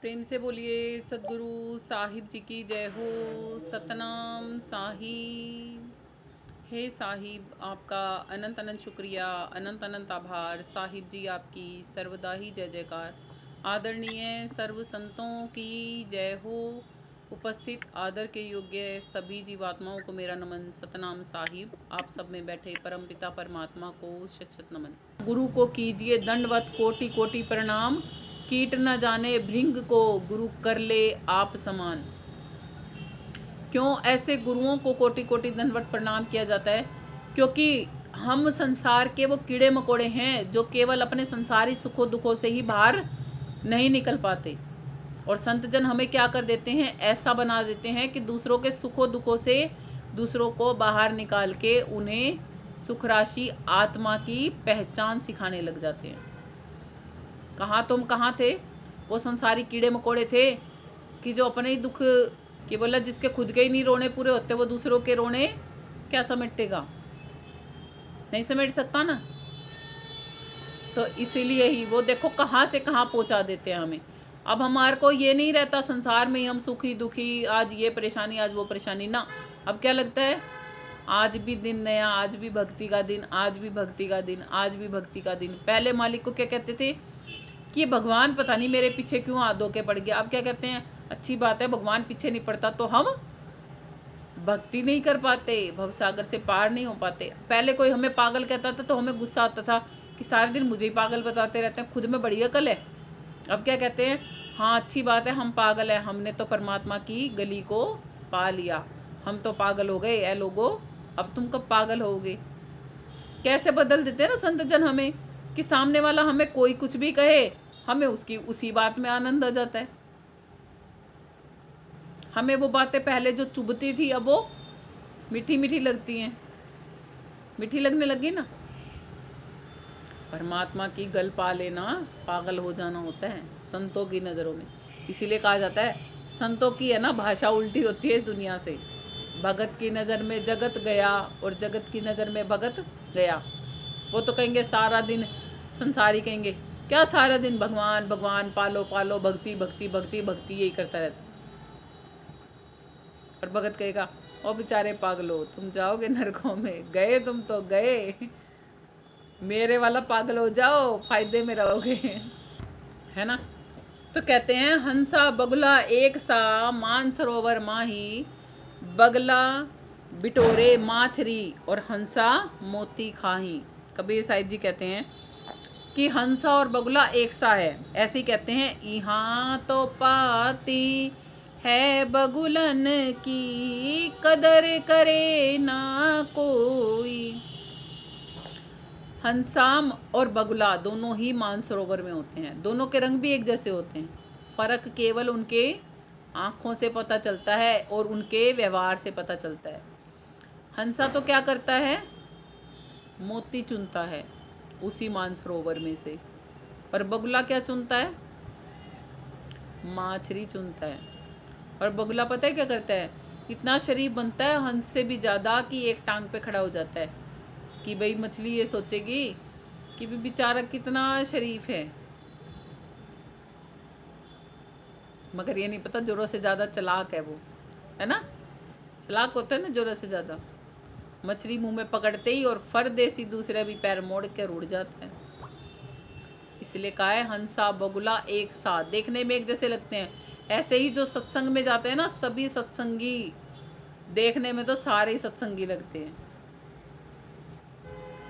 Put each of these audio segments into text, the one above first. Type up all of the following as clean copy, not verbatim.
प्रेम से बोलिए सदगुरु साहिब जी की जय हो। सतनाम साहिब। हे साहिब, आपका अनंत अनंत शुक्रिया, अनंत अनंत आभार। साहिब जी आपकी सर्वदा ही जय जयकार। आदरणीय सर्व संतों की जय हो। उपस्थित आदर के योग्य सभी जीवात्माओं को मेरा नमन। सतनाम साहिब। आप सब में बैठे परमपिता परमात्मा को शत शत नमन। गुरु को कीजिए दंडवत कोटि कोटि प्रणाम। कीट न जाने भृंग को गुरु कर ले आप समान। क्यों ऐसे गुरुओं को कोटि कोटि दंडवत प्रणाम किया जाता है? क्योंकि हम संसार के वो कीड़े मकोड़े हैं जो केवल अपने संसारी सुखों दुखों से ही बाहर नहीं निकल पाते। और संत जन हमें क्या कर देते हैं, ऐसा बना देते हैं कि दूसरों के सुखों दुखों से दूसरों को बाहर निकाल के उन्हें सुख राशि आत्मा की पहचान सिखाने लग जाते हैं। कहाँ थे वो संसारी कीड़े मकोड़े थे कि जो अपने ही दुख कि बोला जिसके खुद के ही नहीं रोने पूरे होते वो दूसरों के रोने क्या समेटेगा? नहीं समेट सकता ना। तो इसीलिए ही वो देखो कहाँ से कहाँ पहुँचा देते हैं हमें। अब हमारे को ये नहीं रहता संसार में हम सुखी दुखी, आज ये परेशानी आज वो परेशानी ना। अब क्या लगता है, आज भी दिन नया, आज भी भक्ति का दिन, आज भी भक्ति का दिन, आज भी भक्ति का दिन। पहले मालिक को क्या कहते थे कि ये भगवान पता नहीं मेरे पीछे क्यों हाथ धो के पड़ गया। अब क्या कहते हैं, अच्छी बात है भगवान पीछे नहीं पड़ता तो हम भक्ति नहीं कर पाते, भवसागर से पार नहीं हो पाते। पहले कोई हमें पागल कहता था तो हमें गुस्सा आता था कि सारे दिन मुझे ही पागल बताते रहते हैं, खुद में बड़ी अकल है। अब क्या कहते हैं, हाँ अच्छी बात है हम पागल हैं, हमने तो परमात्मा की गली को पा लिया, हम तो पागल हो गए। ए लोगो, अब तुम कब पागल होगे? कैसे बदल देते हैं ना संत जन हमें कि सामने वाला हमें कोई कुछ भी कहे, हमें उसकी उसी बात में आनंद आ जाता है। हमें वो बातें पहले जो चुभती थी अब वो मीठी मीठी लगती हैं, मीठी लगने लगी ना। परमात्मा की गल पा लेना पागल हो जाना होता है संतों की नज़रों में। इसीलिए कहा जाता है संतों की है ना भाषा उल्टी होती है इस दुनिया से। भगत की नज़र में जगत गया और जगत की नज़र में भगत गया। वो तो कहेंगे सारा दिन, संसारी कहेंगे क्या सारा दिन भगवान भगवान पालो पालो, भक्ति भक्ति भक्ति भक्ति यही करता रहता। और भगत कहेगा ओ बेचारे पागलो, तुम जाओगे नरकों में, गए तुम तो गए, मेरे वाला पागल हो जाओ, फायदे में रहोगे। है ना। तो कहते हैं हंसा बगुला एक सा, मान सरोवर माही, बगला बिटोरे माछरी और हंसा मोती खाही। कबीर साहिब जी कहते हैं कि हंसा और बगुला एक सा है। ऐसे ही कहते हैं यहाँ तो पाती है बगुलन की, कदर करे ना कोई। हंसाम और बगुला दोनों ही मानसरोवर में होते हैं, दोनों के रंग भी एक जैसे होते हैं। फर्क केवल उनके आँखों से पता चलता है और उनके व्यवहार से पता चलता है। हंसा तो क्या करता है, मोती चुनता है उसी मानसरोवर में से, और बगुला क्या चुनता है, माछरी चुनता है। और बगुला पता है क्या करता है, इतना शरीफ बनता है हंस से भी ज़्यादा कि एक टांग पे खड़ा हो जाता है कि भाई मछली ये सोचेगी कि भी बेचारा कितना शरीफ है, मगर ये नहीं पता जोरों से ज़्यादा चालाक है वो, है ना। चालाक होता है ना जोरों से ज़्यादा। मछली मुंह में पकड़ते ही और फर देसी दूसरे भी पैर मोड़ के उड़ जाता है। इसलिए कहा है हंसा बगुला एक साथ, देखने में एक जैसे लगते हैं। ऐसे ही जो सत्संग में जाते हैं ना, सभी सत्संगी देखने में तो सारे ही सत्संगी लगते हैं।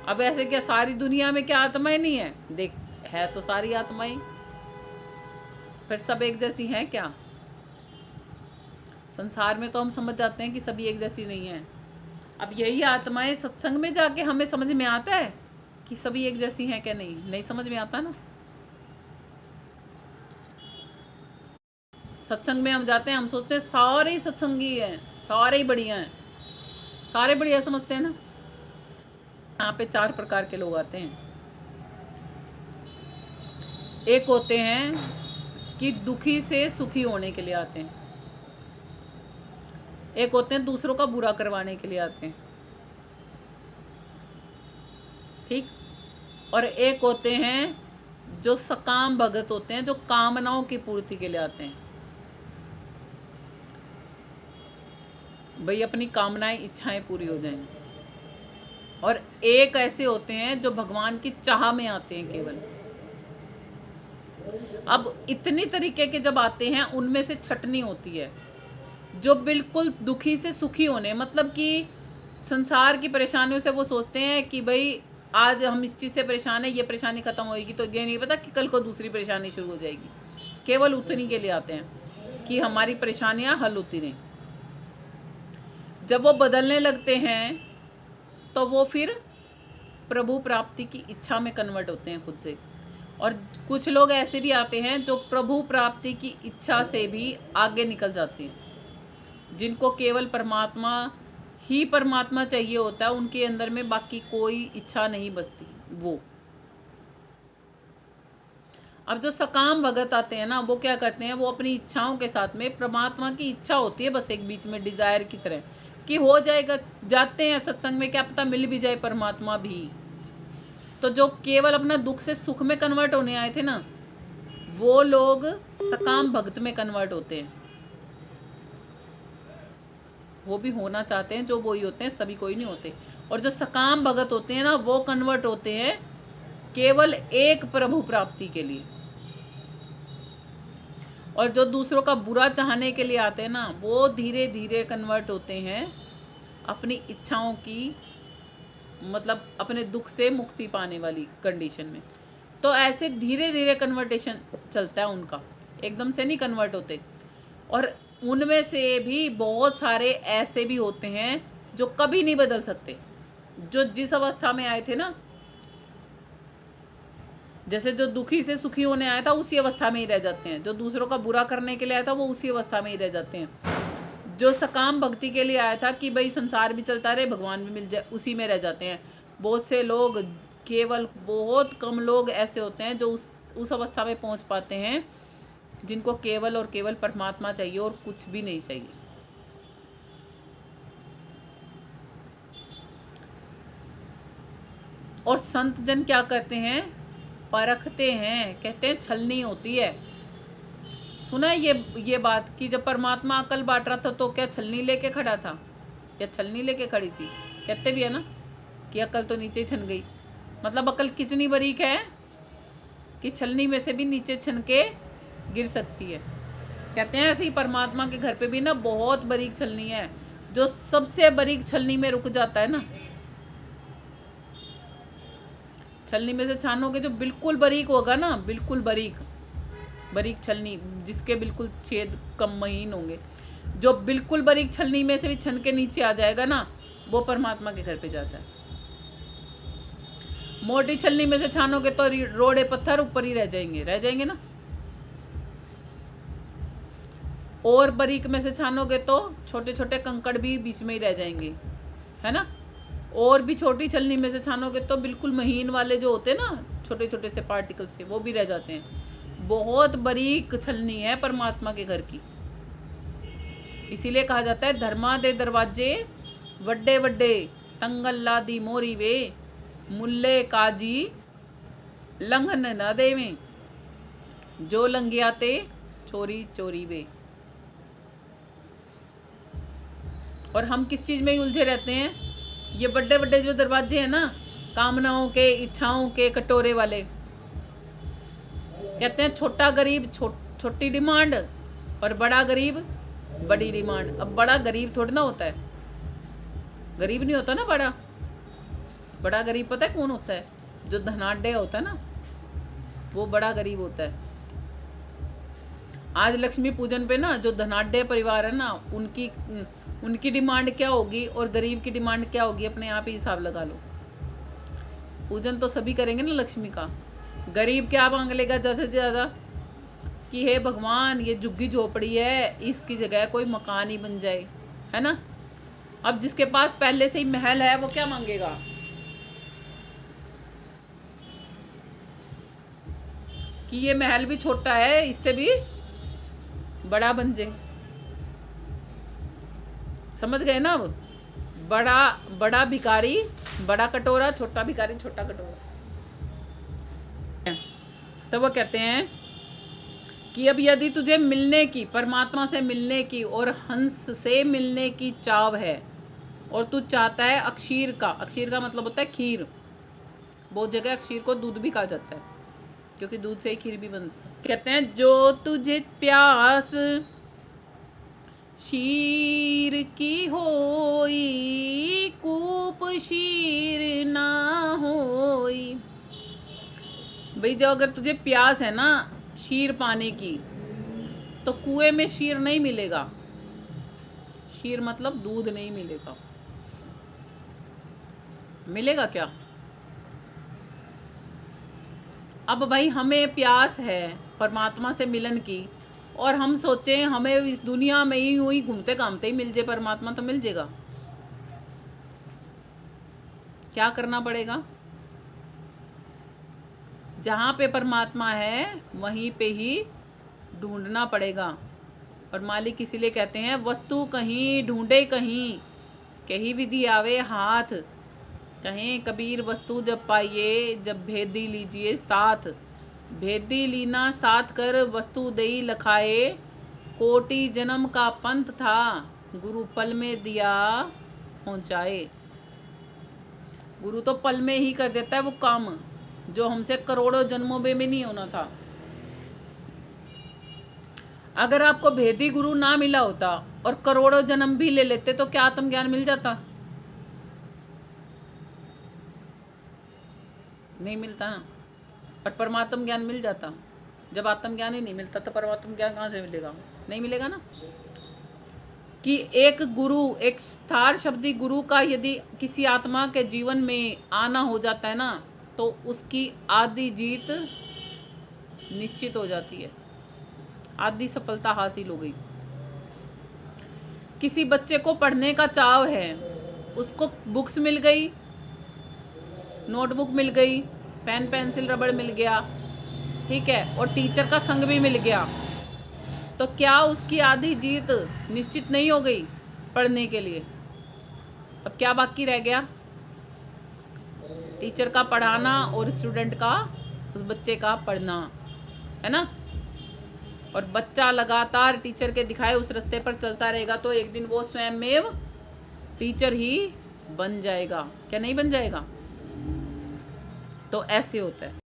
अब ऐसे क्या सारी दुनिया में क्या आत्माएं नहीं है? देख, है तो सारी आत्माएं, फिर सब एक जैसी हैं क्या? संसार में तो हम समझ जाते हैं कि सभी एक जैसी नहीं है। अब यही आत्माएं सत्संग में जाके हमें समझ में आता है कि सभी एक जैसी हैं क्या? नहीं समझ में आता ना। सत्संग में हम जाते हैं, हम सोचते हैं सारे ही सत्संगी हैं, सारे ही बढ़िया हैं, सारे बढ़िया समझते हैं ना। यहाँ पे 4 प्रकार के लोग आते हैं। एक होते हैं कि दुखी से सुखी होने के लिए आते हैं, एक होते हैं दूसरों का बुरा करवाने के लिए आते हैं, ठीक। और एक होते हैं जो सकाम भगत होते हैं, जो कामनाओं की पूर्ति के लिए आते हैं, भाई अपनी कामनाएं इच्छाएं पूरी हो जाएं। और एक ऐसे होते हैं जो भगवान की चाह में आते हैं केवल। अब इतनी तरीके के जब आते हैं, उनमें से छटनी होती है जो बिल्कुल दुखी से सुखी होने, मतलब कि संसार की परेशानियों से वो सोचते हैं कि भाई आज हम इस चीज़ से परेशान है, ये परेशानी खत्म होएगी, तो ये नहीं पता कि कल को दूसरी परेशानी शुरू हो जाएगी। केवल उतनी के लिए आते हैं कि हमारी परेशानियां हल होती रहें। जब वो बदलने लगते हैं तो वो फिर प्रभु प्राप्ति की इच्छा में कन्वर्ट होते हैं खुद से। और कुछ लोग ऐसे भी आते हैं जो प्रभु प्राप्ति की इच्छा से भी आगे निकल जाते हैं, जिनको केवल परमात्मा ही परमात्मा चाहिए होता है, उनके अंदर में बाकी कोई इच्छा नहीं बचती वो। अब जो सकाम भगत आते हैं ना, वो क्या करते हैं, वो अपनी इच्छाओं के साथ में परमात्मा की इच्छा होती है बस एक बीच में डिजायर की तरह कि हो जाएगा, जाते हैं सत्संग में, क्या पता मिल भी जाए परमात्मा भी। तो जो केवल अपना दुख से सुख में कन्वर्ट होने आए थे ना, वो लोग सकाम भक्त में कन्वर्ट होते हैं। वो भी होना चाहते हैं, जो वो ही होते हैं, सभी कोई नहीं होते। और जो सकाम भगत होते हैं ना, वो कन्वर्ट होते हैं केवल एक प्रभु प्राप्ति के लिए। और जो दूसरों का बुरा चाहने के लिए आते हैं ना, वो धीरे धीरे कन्वर्ट होते हैं अपनी इच्छाओं की, मतलब अपने दुख से मुक्ति पाने वाली कंडीशन में। तो ऐसे धीरे धीरे कन्वर्टेशन चलता है उनका, एकदम से नहीं कन्वर्ट होते। और उनमें से भी बहुत सारे ऐसे भी होते हैं जो कभी नहीं बदल सकते, जो जिस अवस्था में आए थे ना, जैसे जो दुखी से सुखी होने आया था उसी अवस्था में ही रह जाते हैं, जो दूसरों का बुरा करने के लिए आया था वो उसी अवस्था में ही रह जाते हैं, जो सकाम भक्ति के लिए आया था कि भाई संसार भी चलता रहे, भगवान भी मिल जाए, उसी में रह जाते हैं। बहुत से लोग, केवल बहुत कम लोग ऐसे होते हैं जो उस अवस्था में पहुंच पाते हैं जिनको केवल और केवल परमात्मा चाहिए और कुछ भी नहीं चाहिए। और संत जन क्या करते हैं, परखते हैं, कहते हैं छलनी होती है। सुना है ये बात कि जब परमात्मा अकल बांट रहा था तो क्या छलनी लेके खड़ा था या छलनी लेके खड़ी थी? कहते भी है ना कि अकल तो नीचे छन गई। मतलब अकल कितनी बारीक है कि छलनी में से भी नीचे छन के गिर सकती है। कहते हैं ऐसे ही परमात्मा के घर पे भी ना बहुत बारीक छलनी है, जो सबसे बारीक छलनी में रुक जाता है ना, छलनी में से छानोगे जो बिल्कुल बारीक होगा ना, बिल्कुल बारीक छलनी, जिसके बिल्कुल छेद कम महीन होंगे, जो बिल्कुल बारीक छलनी में से भी छन के नीचे आ जाएगा ना, वो परमात्मा के घर पे जाता है। मोटी छलनी में से छानोगे तो रोड़े पत्थर ऊपर ही रह जाएंगे ना। और बारीक में से छानोगे तो छोटे छोटे कंकड़ भी बीच में ही रह जाएंगे, है ना। और भी छोटी छलनी में से छानोगे तो बिल्कुल महीन वाले जो होते हैं ना, छोटे छोटे से पार्टिकल से, वो भी रह जाते हैं। बहुत बारीक छलनी है परमात्मा के घर की। इसीलिए कहा जाता है धर्मा दे दरवाजे वड्डे वड्डे, तंगल्ला दी मोरी वे, मुल्ले काजी लंघन न देवे, जो लंघियाते चोरी चोरी वे। और हम किस चीज में उलझे रहते हैं, ये बड़े बड़े जो दरवाजे हैं ना, कामनाओं के, इच्छाओं के कटोरे वाले। कहते हैं छोटा गरीब छोटी डिमांड और बड़ा गरीब बड़ी डिमांड। अब बड़ा गरीब थोड़ी ना होता है, गरीब नहीं होता ना बड़ा गरीब पता है कौन होता है? जो धनाढ्य होता है ना, वो बड़ा गरीब होता है। आज लक्ष्मी पूजन पे ना जो धनाढ्य परिवार है ना, उनकी डिमांड क्या होगी और गरीब की डिमांड क्या होगी, अपने आप ही हिसाब लगा लो। पूजन तो सभी करेंगे ना लक्ष्मी का, गरीब क्या मांग लेगा ज़्यादा से ज़्यादा कि हे भगवान ये झुग्गी झोपड़ी है, इसकी जगह कोई मकान ही बन जाए, है ना। अब जिसके पास पहले से ही महल है वो क्या मांगेगा कि ये महल भी छोटा है, इससे भी बड़ा बन जाए। समझ गए ना। अब बड़ा भिखारी बड़ा कटोरा, छोटा भिखारी छोटा कटोरा। तो वो कहते हैं कि अब यदि तुझे मिलने की, परमात्मा से मिलने की और हंस से मिलने की चाव है, और तू चाहता है अक्षीर का, अक्षीर का मतलब होता है खीर, बहुत जगह अक्षीर को दूध भी कहा जाता है क्योंकि दूध से ही खीर भी बनती है। कहते हैं जो तुझे प्यास शीर की होई, कूप शीर ना होई। भाई जो अगर तुझे प्यास है ना शीर पाने की, तो कुएं में शीर नहीं मिलेगा। शीर मतलब दूध नहीं मिलेगा। मिलेगा क्या? अब भाई हमें प्यास है परमात्मा से मिलन की, और हम सोचें हमें इस दुनिया में ही यूं ही घूमते घामते ही मिल जाए परमात्मा, तो मिल जाएगा? क्या करना पड़ेगा? जहाँ पे परमात्मा है वहीं पे ही ढूंढना पड़ेगा। और मालिक इसीलिए कहते हैं वस्तु कहीं ढूंढे कहीं, कहीं विधि आवे हाथ। कहें कबीर वस्तु जब पाइए, जब भेदी लीजिए साथ। भेदी लीना साथ कर, वस्तु दई लखाए। कोटि जन्म का पंथ था, गुरु पल में दिया पहुँचाए। गुरु तो पल में ही कर देता है वो काम जो हमसे करोड़ों जन्मों में भी नहीं होना था। अगर आपको भेदी गुरु ना मिला होता और करोड़ों जन्म भी ले लेते तो क्या आत्मज्ञान मिल जाता? नहीं मिलता ना। और परमात्म ज्ञान मिल जाता। जब आत्मज्ञान ही नहीं मिलता तो परमात्म ज्ञान कहाँ से मिलेगा? नहीं मिलेगा ना। कि एक गुरु, एक स्थार शब्दी गुरु का यदि किसी आत्मा के जीवन में आना हो जाता है ना, तो उसकी आधी जीत निश्चित हो जाती है, आधी सफलता हासिल हो गई। किसी बच्चे को पढ़ने का चाव है, उसको बुक्स मिल गई, नोटबुक मिल गई, पेन पेंसिल रबड़ मिल गया, ठीक है, और टीचर का संग भी मिल गया, तो क्या उसकी आधी जीत निश्चित नहीं हो गई पढ़ने के लिए? अब क्या बाकी रह गया? टीचर का पढ़ाना और स्टूडेंट का, उस बच्चे का पढ़ना, है ना। और बच्चा लगातार टीचर के दिखाए उस रास्ते पर चलता रहेगा तो एक दिन वो स्वयं में टीचर ही बन जाएगा। क्या नहीं बन जाएगा? तो ऐसे होता है।